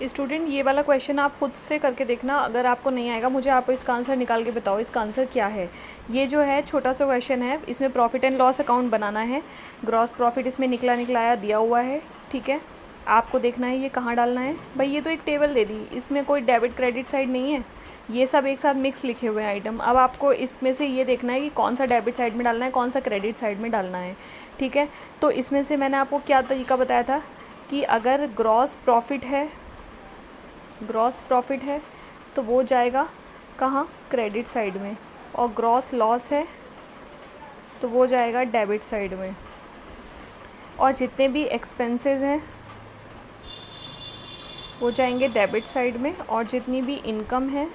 Student ये वाला question आप खुद से करके देखना, अगर आपको नहीं आएगा मुझे आप इसका आंसर निकाल के बताओ इसका आंसर क्या है। ये जो है छोटा सा क्वेश्चन है, इसमें प्रॉफिट एंड लॉस अकाउंट बनाना है। ग्रॉस प्रॉफिट इसमें निकला निकलाया दिया हुआ है, ठीक है। आपको देखना है ये कहाँ डालना है। भाई ये तो एक टेबल दे दी, इसमें कोई डेबिट क्रेडिट साइड नहीं है, ये सब एक साथ मिक्स लिखे हुए हैं आइटम। अब आपको इसमें से ये देखना है कि कौन सा डेबिट साइड में डालना है, कौन सा क्रेडिट साइड में डालना है, ठीक है। तो इसमें से मैंने आपको क्या तरीका बताया था कि अगर ग्रॉस प्रॉफिट है तो वो जाएगा कहाँ, क्रेडिट साइड में, और ग्रॉस लॉस है तो वो जाएगा डेबिट साइड में, और जितने भी एक्सपेंसेस हैं वो जाएंगे डेबिट साइड में, और जितनी भी इनकम है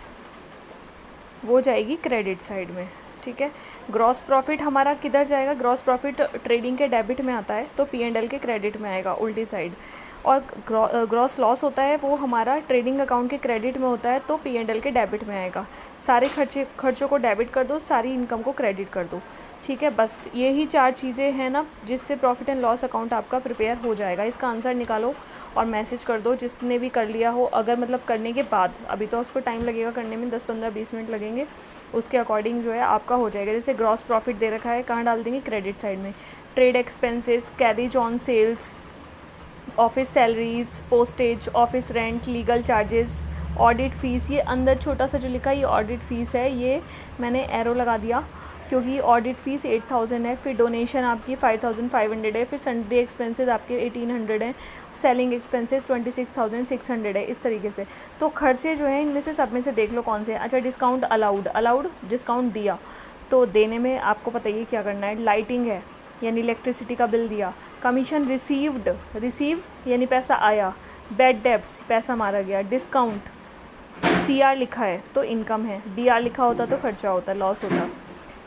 वो जाएगी क्रेडिट साइड में, ठीक है। ग्रॉस प्रॉफिट हमारा किधर जाएगा, ग्रॉस प्रॉफिट ट्रेडिंग के डेबिट में आता है तो P&L के क्रेडिट में आएगा उल्टी साइड, और ग्रॉस लॉस होता है वो हमारा ट्रेडिंग अकाउंट के क्रेडिट में होता है तो P&L के डेबिट में आएगा। सारे खर्चों को डेबिट कर दो, सारी इनकम को क्रेडिट कर दो, ठीक है। बस यही 4 चीज़ें हैं ना जिससे प्रॉफिट एंड लॉस अकाउंट आपका प्रिपेयर हो जाएगा। इसका आंसर निकालो और मैसेज कर दो जिसने भी कर लिया हो, अगर मतलब करने के बाद, अभी तो उसको टाइम लगेगा करने में, 10-15-20 मिनट लगेंगे, उसके अकॉर्डिंग जो है आपका हो जाएगा। जैसे ग्रॉस प्रॉफिट दे रखा है, कहाँ डाल देंगे, क्रेडिट साइड में। Trade expenses, carriage on sales, office salaries, postage, office rent, legal charges, audit fees, ये अंदर छोटा सा जो लिखा है ये ऑडिट फ़ीस है, ये मैंने एरो लगा दिया क्योंकि ऑडिट फ़ीस 8,000 है, फिर डोनेशन आपकी 5,500 है, फिर सन्डे एक्सपेंसेस आपके 1,800 हैं, सेलिंग एक्सपेंसेस 26,600 है, इस तरीके से। तो खर्चे जो हैं इनमें से सब में से देख लो कौन से हैं। अच्छा, डिस्काउंट अलाउड डिस्काउंट दिया तो देने में आपको पता ही क्या करना है। लाइटिंग है यानी इलेक्ट्रिसिटी का बिल दिया। कमीशन रिसीव यानी पैसा आया। बैड डेब्ट्स पैसा मारा गया। डिस्काउंट CR लिखा है तो इनकम है, DR लिखा होता तो खर्चा होता, लॉस होता।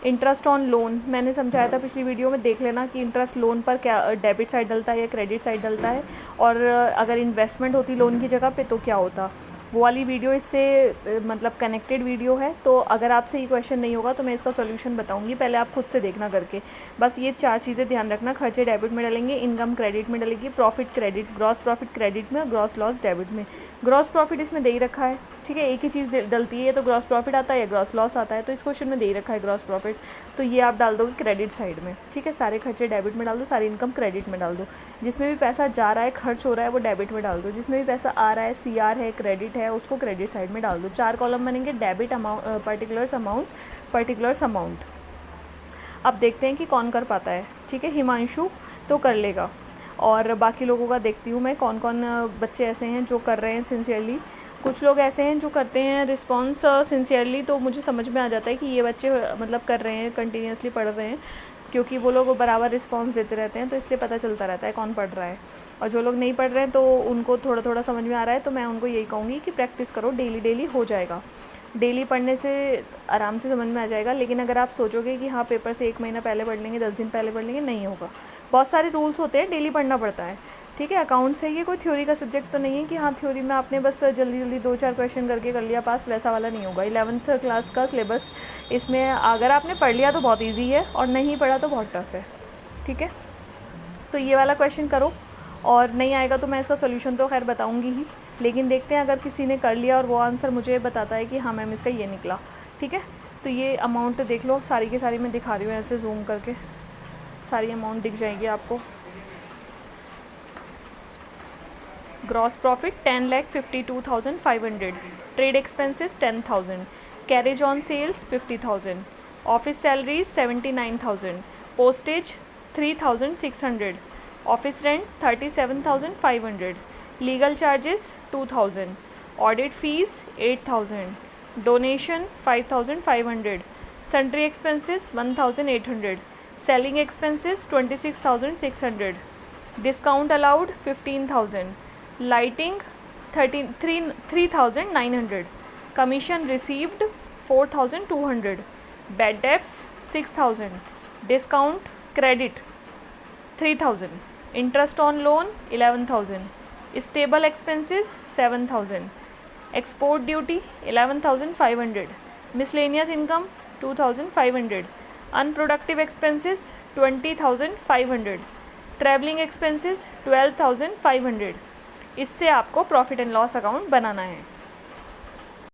इंटरेस्ट ऑन लोन मैंने समझाया था पिछली वीडियो में, देख लेना कि इंटरेस्ट लोन पर क्या डेबिट साइड डलता है या क्रेडिट साइड डलता है, और अगर इन्वेस्टमेंट होती लोन की जगह पे तो क्या होता। वो वाली वीडियो इससे मतलब कनेक्टेड वीडियो है, तो अगर आपसे ये क्वेश्चन नहीं होगा तो मैं इसका सॉल्यूशन बताऊंगी, पहले आप खुद से देखना करके। बस ये 4 चीज़ें ध्यान रखना, खर्चे डेबिट में डलेंगे, इनकम क्रेडिट में डलेगी, profit credit, gross profit credit में, ग्रॉस लॉस डेबिट में। ग्रॉस प्रॉफिट इसमें दे ही रखा है, ठीक है, एक ही चीज़ डलती है, तो ग्रॉस प्रॉफिट आता है या ग्रॉस लॉस आता है, तो इस क्वेश्चन में दे ही रखा है ग्रॉस प्रॉफिट, तो ये आप डाल दोगे क्रेडिट साइड में, ठीक है। सारे खर्चे डेबिट में डाल दो, सारी इनकम क्रेडिट में डाल दो। जिसमें भी पैसा जा रहा है, खर्च हो रहा है, वो डेबिट में डाल दो। जिसमें भी पैसा आ रहा है, CR है, क्रेडिट है, उसको क्रेडिट साइड में डाल दो। 4 कॉलम बनेंगे, डेबिट अमाउंट, पर्टिकुलर्स अमाउंट। अब देखते हैं कि कौन कर पाता है, ठीक है। हिमांशु तो कर लेगा, और बाकी लोगों का देखती हूँ मैं कौन कौन बच्चे ऐसे हैं जो कर रहे हैं सिंसियरली। कुछ लोग ऐसे हैं जो करते हैं रिस्पॉन्स सिंसियरली, तो मुझे समझ में आ जाता है कि ये बच्चे मतलब कर रहे हैं, कंटिन्यूसली पढ़ रहे हैं, क्योंकि वो लोग बराबर रिस्पॉन्स देते रहते हैं, तो इसलिए पता चलता रहता है कौन पढ़ रहा है। और जो लोग नहीं पढ़ रहे हैं तो उनको थोड़ा थोड़ा समझ में आ रहा है, तो मैं उनको यही कहूँगी कि प्रैक्टिस करो, डेली हो जाएगा। डेली पढ़ने से आराम से समझ में आ जाएगा। लेकिन अगर आप सोचोगे कि हाँ पेपर से 1 महीना पहले पढ़ लेंगे, 10 दिन पहले पढ़ लेंगे, नहीं होगा। बहुत सारे रूल्स होते हैं, डेली पढ़ना पड़ता है, ठीक है। अकाउंट्स है, ये कोई थ्योरी का सब्जेक्ट तो नहीं है कि हाँ थ्योरी में आपने बस जल्दी 2-4 क्वेश्चन करके कर लिया पास, वैसा वाला नहीं होगा। 11th क्लास का सिलेबस, इसमें अगर आपने पढ़ लिया तो बहुत ईजी है, और नहीं पढ़ा तो बहुत टफ है, ठीक है। तो ये वाला क्वेश्चन करो, और नहीं आएगा तो मैं इसका सोल्यूशन तो खैर बताऊंगी ही, लेकिन देखते हैं अगर किसी ने कर लिया और वो आंसर मुझे बताता है कि हाँ मैम इसका ये निकला, ठीक है। तो ये अमाउंट देख लो, सारी की सारी मैं दिखा रही हूँ ऐसे जूम करके, सारी अमाउंट दिख जाएगी आपको। Gross profit 10,52,500, trade expenses 10,000, carriage on sales 50,000, office salaries 79,000, postage 3,600, office rent 37,500, legal charges 2,000, audit fees 8,000, donation 5,500, sundry expenses 1,800, selling expenses 26,600, discount allowed 15,000, lighting 3,900, commission received 4,200, bad debts 6,000, discount credit 3,000, interest on loan 11,000, stable expenses 7,000, export duty 11,500, miscellaneous income 2,500, unproductive expenses 20,500, travelling expenses 12,500, इससे आपको profit and loss account बनाना है।